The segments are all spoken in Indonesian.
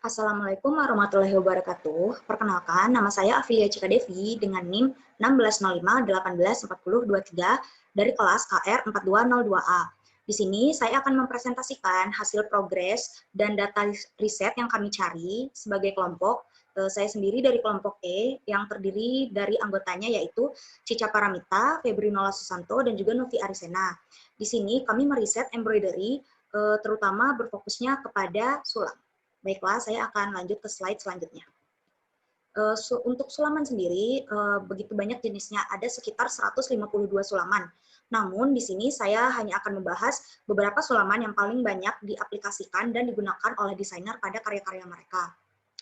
Assalamualaikum warahmatullahi wabarakatuh. Perkenalkan, nama saya Afilia Cikadevi dengan NIM 1605184023 dari kelas KR 4202A. Di sini saya akan mempresentasikan hasil progres dan data riset yang kami cari sebagai kelompok. Saya sendiri dari kelompok E yang terdiri dari anggotanya yaitu Cica Paramita, Febrinola Susanto, dan juga Novi Arisena. Di sini kami meriset embroidery terutama berfokusnya kepada sulam. Baiklah, saya akan lanjut ke slide selanjutnya. Untuk sulaman sendiri, begitu banyak jenisnya, ada sekitar 152 sulaman. Namun, di sini saya hanya akan membahas beberapa sulaman yang paling banyak diaplikasikan dan digunakan oleh desainer pada karya-karya mereka.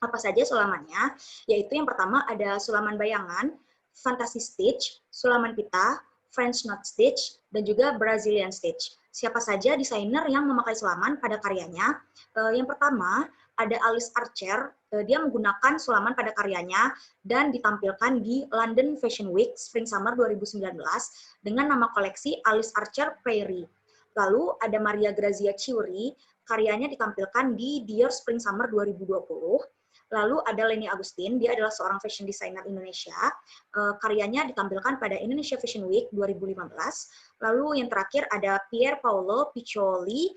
Apa saja sulamannya? Yaitu yang pertama ada sulaman bayangan, fantasy stitch, sulaman pita, French knot stitch, dan juga Brazilian stitch. Siapa saja desainer yang memakai sulaman pada karyanya? Yang pertama, ada Alice Archer, dia menggunakan sulaman pada karyanya dan ditampilkan di London Fashion Week Spring Summer 2019 dengan nama koleksi Alice Archer Prairie. Lalu ada Maria Grazia Chiuri, karyanya ditampilkan di Dior Spring Summer 2020. Lalu ada Leni Agustin, dia adalah seorang fashion designer Indonesia. Karyanya ditampilkan pada Indonesia Fashion Week 2015. Lalu yang terakhir ada Pier Paolo Piccioli,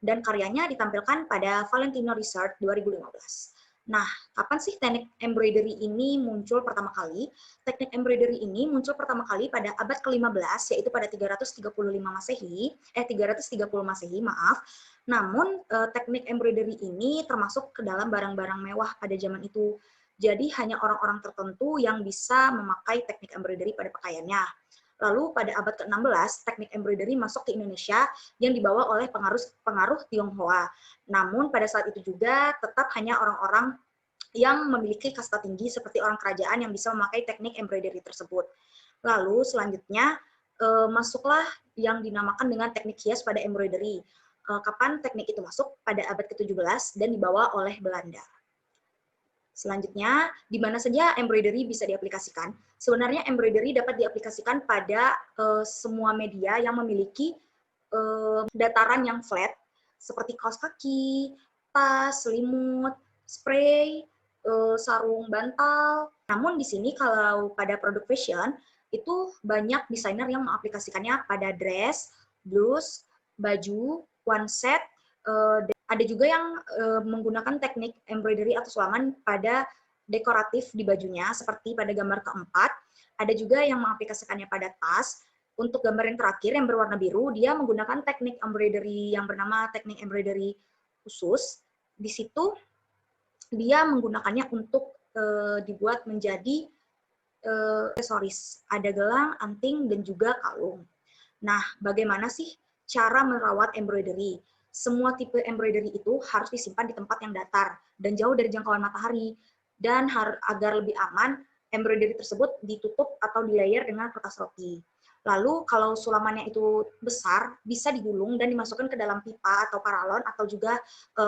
dan karyanya ditampilkan pada Valentino Resort 2015. Nah, kapan sih teknik embroidery ini muncul pertama kali? Teknik embroidery ini muncul pertama kali pada abad ke-15, yaitu pada 330 Masehi, maaf. Namun, teknik embroidery ini termasuk ke dalam barang-barang mewah pada zaman itu. Jadi, hanya orang-orang tertentu yang bisa memakai teknik embroidery pada pakaiannya. Lalu pada abad ke-16, teknik embroidery masuk ke Indonesia yang dibawa oleh pengaruh Tionghoa. Namun pada saat itu juga tetap hanya orang-orang yang memiliki kasta tinggi seperti orang kerajaan yang bisa memakai teknik embroidery tersebut. Lalu selanjutnya masuklah yang dinamakan dengan teknik hias pada embroidery. Kapan teknik itu masuk? Pada abad ke-17 dan dibawa oleh Belanda. Selanjutnya, di mana saja embroidery bisa diaplikasikan? Sebenarnya embroidery dapat diaplikasikan pada semua media yang memiliki dataran yang flat, seperti kaos kaki, tas, selimut, spray, sarung bantal. Namun di sini kalau pada produk fashion, itu banyak desainer yang mengaplikasikannya pada dress, blus, baju, one set, ada juga yang menggunakan teknik embroidery atau sulaman pada dekoratif di bajunya, seperti pada gambar keempat. Ada juga yang mengaplikasikannya pada tas. Untuk gambar yang terakhir yang berwarna biru, dia menggunakan teknik embroidery yang bernama teknik embroidery khusus. Di situ dia menggunakannya untuk dibuat menjadi aksesoris. Ada gelang, anting, dan juga kalung. Nah, bagaimana sih cara merawat embroidery? Semua tipe embroidery itu harus disimpan di tempat yang datar dan jauh dari jangkauan matahari. Dan agar lebih aman, embroidery tersebut ditutup atau di-layer dengan kertas roti. Lalu kalau sulamannya itu besar, bisa digulung dan dimasukkan ke dalam pipa atau paralon atau juga ke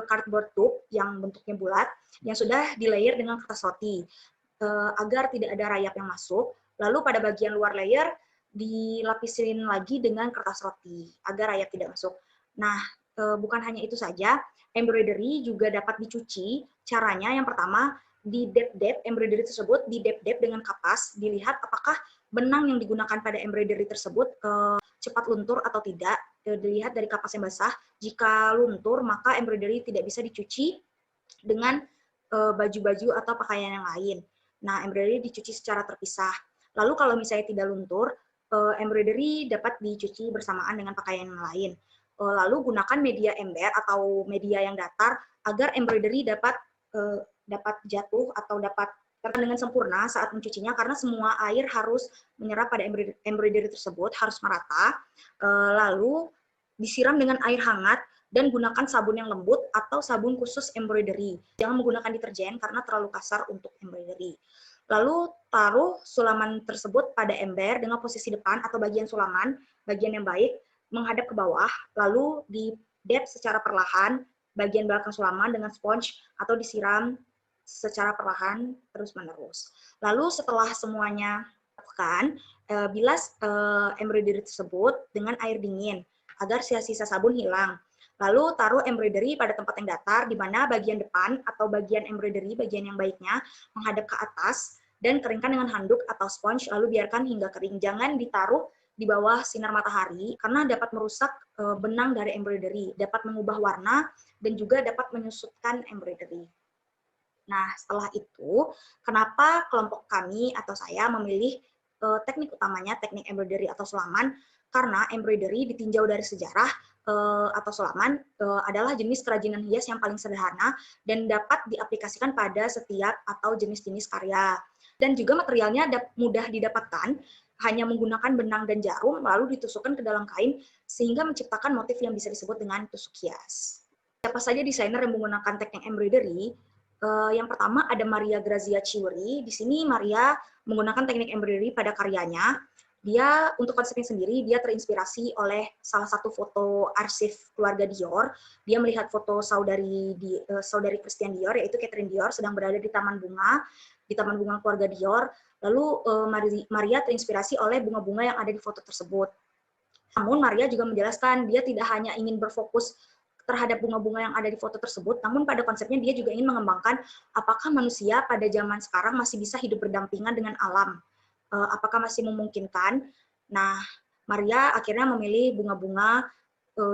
cardboard tube yang bentuknya bulat, yang sudah di-layer dengan kertas roti. Agar tidak ada rayap yang masuk. Lalu pada bagian luar layer, dilapisin lagi dengan kertas roti agar rayap tidak masuk. Nah, bukan hanya itu saja, embroidery juga dapat dicuci. Caranya yang pertama, di dep embroidery tersebut di dep dengan kapas, dilihat apakah benang yang digunakan pada embroidery tersebut cepat luntur atau tidak. Dilihat dari kapas yang basah. Jika luntur, maka embroidery tidak bisa dicuci dengan baju-baju atau pakaian yang lain. Nah, embroidery dicuci secara terpisah. Lalu kalau misalnya tidak luntur, embroidery dapat dicuci bersamaan dengan pakaian yang lain. Lalu gunakan media ember atau media yang datar agar embroidery dapat jatuh atau dapat terkena dengan sempurna saat mencucinya, karena semua air harus menyerap pada embroidery tersebut, harus merata. Lalu disiram dengan air hangat dan gunakan sabun yang lembut atau sabun khusus embroidery. Jangan menggunakan deterjen karena terlalu kasar untuk embroidery. Lalu taruh sulaman tersebut pada ember dengan posisi depan atau bagian sulaman, bagian yang baik, menghadap ke bawah, lalu di-dab secara perlahan bagian belakang sulaman dengan sponge atau disiram secara perlahan terus-menerus. Lalu setelah semuanya lakukan, bilas embroidery tersebut dengan air dingin agar sisa-sisa sabun hilang. Lalu taruh embroidery pada tempat yang datar, di mana bagian depan atau bagian embroidery, bagian yang baiknya, menghadap ke atas, dan keringkan dengan handuk atau sponge, lalu biarkan hingga kering. Jangan ditaruh di bawah sinar matahari, karena dapat merusak benang dari embroidery, dapat mengubah warna, dan juga dapat menyusutkan embroidery. Nah, setelah itu, kenapa kelompok kami atau saya memilih teknik utamanya, teknik embroidery atau sulaman? Karena embroidery ditinjau dari sejarah atau sulaman adalah jenis kerajinan hias yang paling sederhana dan dapat diaplikasikan pada setiap atau jenis-jenis karya. Dan juga materialnya mudah didapatkan, hanya menggunakan benang dan jarum, lalu ditusukkan ke dalam kain, sehingga menciptakan motif yang bisa disebut dengan tusuk hias. Siapa saja desainer yang menggunakan teknik embroidery? Yang pertama ada Maria Grazia Chiuri. Di sini Maria menggunakan teknik embroidery pada karyanya. Dia untuk konsepnya sendiri, dia terinspirasi oleh salah satu foto arsip keluarga Dior. Dia melihat foto saudari Christian Dior, yaitu Catherine Dior, sedang berada di taman bunga keluarga Dior. Lalu Maria terinspirasi oleh bunga-bunga yang ada di foto tersebut. Namun Maria juga menjelaskan dia tidak hanya ingin berfokus terhadap bunga-bunga yang ada di foto tersebut, namun pada konsepnya dia juga ingin mengembangkan apakah manusia pada zaman sekarang masih bisa hidup berdampingan dengan alam. Apakah masih memungkinkan? Nah, Maria akhirnya memilih bunga-bunga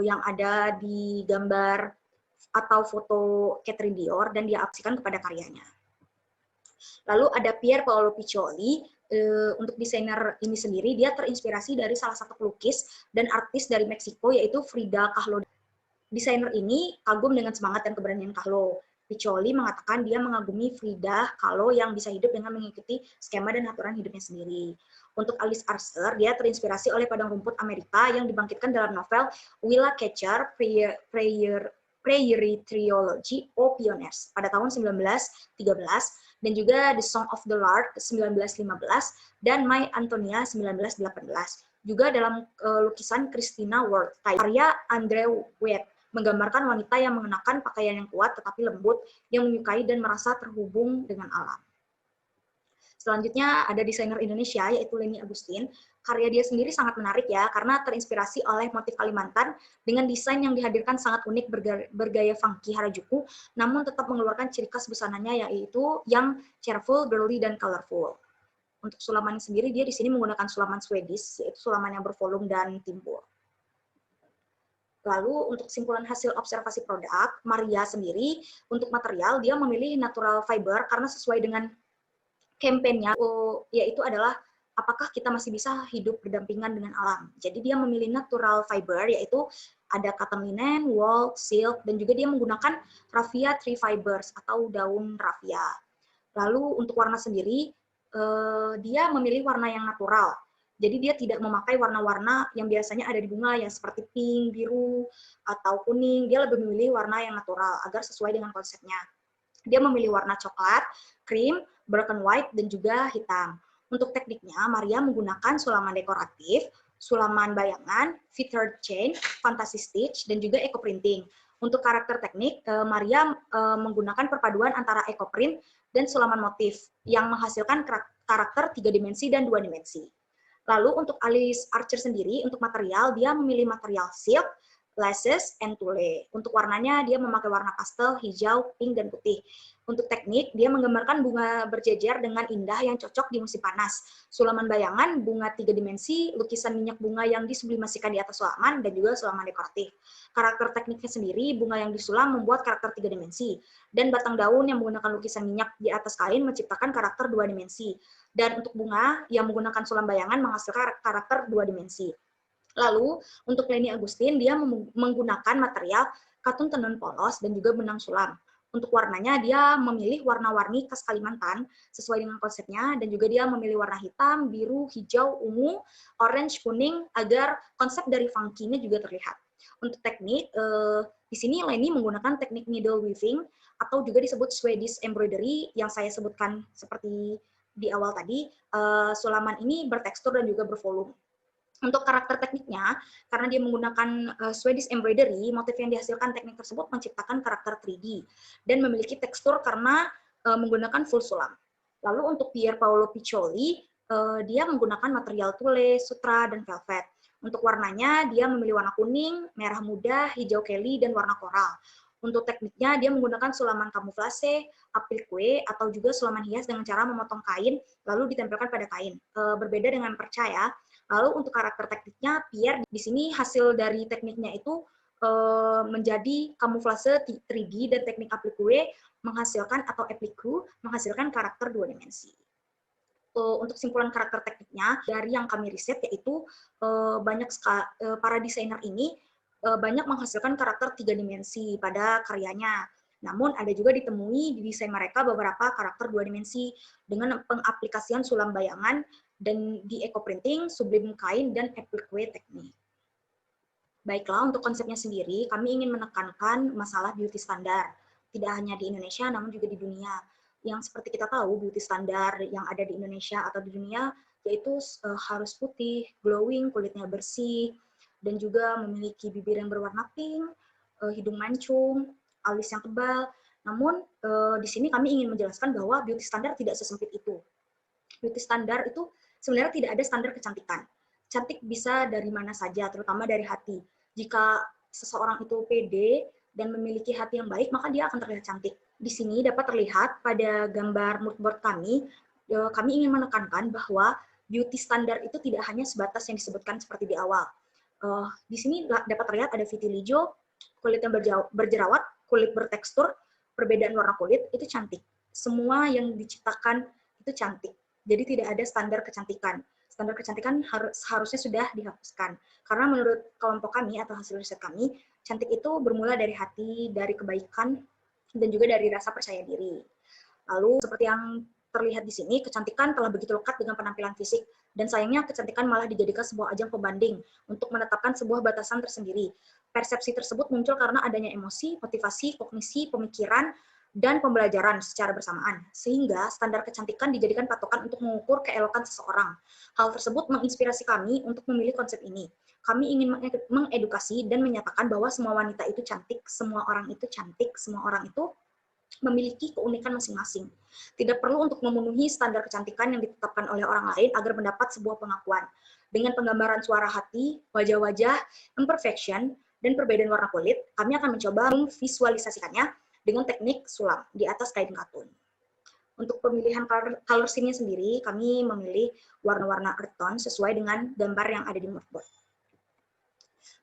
yang ada di gambar atau foto Catherine Dior dan dia aplikasikan kepada karyanya. Lalu ada Pier Paolo Piccioli. Untuk desainer ini sendiri, dia terinspirasi dari salah satu pelukis dan artis dari Meksiko, yaitu Frida Kahlo. Desainer ini kagum dengan semangat dan keberanian Kahlo. Piccioli mengatakan dia mengagumi Frida Kahlo yang bisa hidup dengan mengikuti skema dan aturan hidupnya sendiri. Untuk Alice Archer, dia terinspirasi oleh padang rumput Amerika yang dibangkitkan dalam novel Willa Catcher, Prairie Trilogy, O Pioneers pada tahun 1913, dan juga The Song of the Lark 1915, dan My Antonia 1918. Juga dalam lukisan Christina Ward, karya Andre Wade, menggambarkan wanita yang mengenakan pakaian yang kuat tetapi lembut, yang menyukai dan merasa terhubung dengan alam. Selanjutnya ada desainer Indonesia, yaitu Leni Agustin. Karya dia sendiri sangat menarik ya, karena terinspirasi oleh motif Kalimantan dengan desain yang dihadirkan sangat unik bergaya funky Harajuku, namun tetap mengeluarkan ciri khas busananya, yaitu yang cheerful, girly, dan colorful. Untuk sulaman sendiri, dia di sini menggunakan sulaman Swedish, yaitu sulaman yang bervolume dan timbul. Lalu untuk kesimpulan hasil observasi produk, Maria sendiri untuk material dia memilih natural fiber karena sesuai dengan kampanye-nya, yaitu adalah apakah kita masih bisa hidup berdampingan dengan alam. Jadi dia memilih natural fiber, yaitu ada cotton linen, wool, silk, dan juga dia menggunakan raffia tree fibers atau daun raffia. Lalu untuk warna sendiri, dia memilih warna yang natural. Jadi dia tidak memakai warna-warna yang biasanya ada di bunga, yang seperti pink, biru, atau kuning. Dia lebih memilih warna yang natural agar sesuai dengan konsepnya. Dia memilih warna coklat, krim, black and white, dan juga hitam. Untuk tekniknya, Maria menggunakan sulaman dekoratif, sulaman bayangan, feathered chain, fantasy stitch, dan juga eco printing. Untuk karakter teknik, Maria menggunakan perpaduan antara eco print dan sulaman motif yang menghasilkan karakter 3 dimensi dan 2 dimensi. Lalu untuk Alice Archer sendiri, untuk material, dia memilih material silk, laces, and tulle. Untuk warnanya, dia memakai warna pastel, hijau, pink, dan putih. Untuk teknik, dia menggambarkan bunga berjejer dengan indah yang cocok di musim panas. Sulaman bayangan, bunga 3 dimensi, lukisan minyak bunga yang disublimasikan di atas sulaman, dan juga sulaman dekoratif. Karakter tekniknya sendiri, bunga yang disulam membuat karakter 3 dimensi. Dan batang daun yang menggunakan lukisan minyak di atas kain menciptakan karakter 2 dimensi. Dan untuk bunga yang menggunakan sulam bayangan menghasilkan karakter 2 dimensi. Lalu, untuk Leni Agustin, dia menggunakan material katun tenun polos dan juga benang sulam. Untuk warnanya, dia memilih warna-warni khas Kalimantan sesuai dengan konsepnya, dan juga dia memilih warna hitam, biru, hijau, ungu, orange, kuning, agar konsep dari funky-nya juga terlihat. Untuk teknik, di sini Leni menggunakan teknik needle weaving, atau juga disebut Swedish embroidery, yang saya sebutkan seperti di awal tadi. Sulaman ini bertekstur dan juga bervolume. Untuk karakter tekniknya, karena dia menggunakan Swedish embroidery, motif yang dihasilkan teknik tersebut menciptakan karakter 3D dan memiliki tekstur karena menggunakan full sulam. Lalu untuk Pier Paolo Piccioli, dia menggunakan material tulle, sutra, dan velvet. Untuk warnanya, dia memilih warna kuning, merah muda, hijau keli, dan warna koral. Untuk tekniknya, dia menggunakan sulaman kamuflase, applique, atau juga sulaman hias dengan cara memotong kain, lalu ditempelkan pada kain. Berbeda dengan perca ya. Lalu untuk karakter tekniknya, Pierre di sini hasil dari tekniknya itu menjadi kamuflase 3D dan teknik applique menghasilkan atau applique menghasilkan karakter 2 dimensi. Untuk simpulan karakter tekniknya dari yang kami riset yaitu banyak para desainer ini banyak menghasilkan karakter 3 dimensi pada karyanya. Namun ada juga ditemui di desain mereka beberapa karakter 2 dimensi dengan pengaplikasian sulam bayangan dan di eco printing, sublim kain, dan applique teknik. Baiklah, untuk konsepnya sendiri, kami ingin menekankan masalah beauty standar. Tidak hanya di Indonesia, namun juga di dunia. Yang seperti kita tahu, beauty standar yang ada di Indonesia atau di dunia, yaitu harus putih, glowing, kulitnya bersih, dan juga memiliki bibir yang berwarna pink, hidung mancung, alis yang tebal. Namun, di sini kami ingin menjelaskan bahwa beauty standar tidak sesempit itu. Beauty standar itu sebenarnya tidak ada standar kecantikan. Cantik bisa dari mana saja, terutama dari hati. Jika seseorang itu pede dan memiliki hati yang baik, maka dia akan terlihat cantik. Di sini dapat terlihat pada gambar mood board kami ingin menekankan bahwa beauty standar itu tidak hanya sebatas yang disebutkan seperti di awal. Di sini dapat terlihat ada vitiligo, kulit yang berjerawat, kulit bertekstur, perbedaan warna kulit, itu cantik. Semua yang diciptakan itu cantik. Jadi tidak ada standar kecantikan. Standar kecantikan harusnya sudah dihapuskan. Karena menurut kelompok kami atau hasil riset kami, cantik itu bermula dari hati, dari kebaikan, dan juga dari rasa percaya diri. Lalu seperti yang terlihat di sini, kecantikan telah begitu lekat dengan penampilan fisik, dan sayangnya kecantikan malah dijadikan sebuah ajang pembanding untuk menetapkan sebuah batasan tersendiri. Persepsi tersebut muncul karena adanya emosi, motivasi, kognisi, pemikiran, dan pembelajaran secara bersamaan, sehingga standar kecantikan dijadikan patokan untuk mengukur keelokan seseorang. Hal tersebut menginspirasi kami untuk memilih konsep ini. Kami ingin mengedukasi dan menyatakan bahwa semua wanita itu cantik, semua orang itu cantik, semua orang itu memiliki keunikan masing-masing. Tidak perlu untuk memenuhi standar kecantikan yang ditetapkan oleh orang lain agar mendapat sebuah pengakuan. Dengan penggambaran suara hati, wajah-wajah, imperfection, dan perbedaan warna kulit, kami akan mencoba memvisualisasikannya dengan teknik sulam di atas kain katun. Untuk pemilihan color scene-nya sendiri, kami memilih warna-warna earth tone sesuai dengan gambar yang ada di moodboard.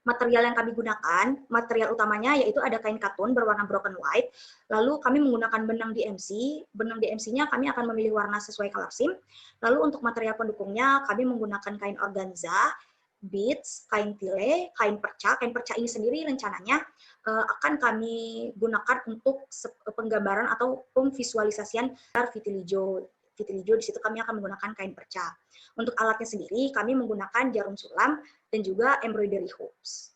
Material yang kami gunakan, material utamanya yaitu ada kain katun berwarna broken white, lalu kami menggunakan benang DMC. Benang DMC-nya kami akan memilih warna sesuai color scheme. Lalu untuk material pendukungnya, kami menggunakan kain organza, beads, kain tile, kain perca. Kain perca ini sendiri rencananya akan kami gunakan untuk penggambaran atau pemvisualisasian vitiligo. Vitiligo di situ kami akan menggunakan kain perca. Untuk alatnya sendiri, kami menggunakan jarum sulam dan juga embroidery hoops.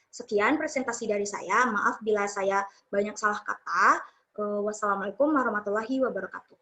Sekian presentasi dari saya. Maaf bila saya banyak salah kata. Wassalamualaikum warahmatullahi wabarakatuh.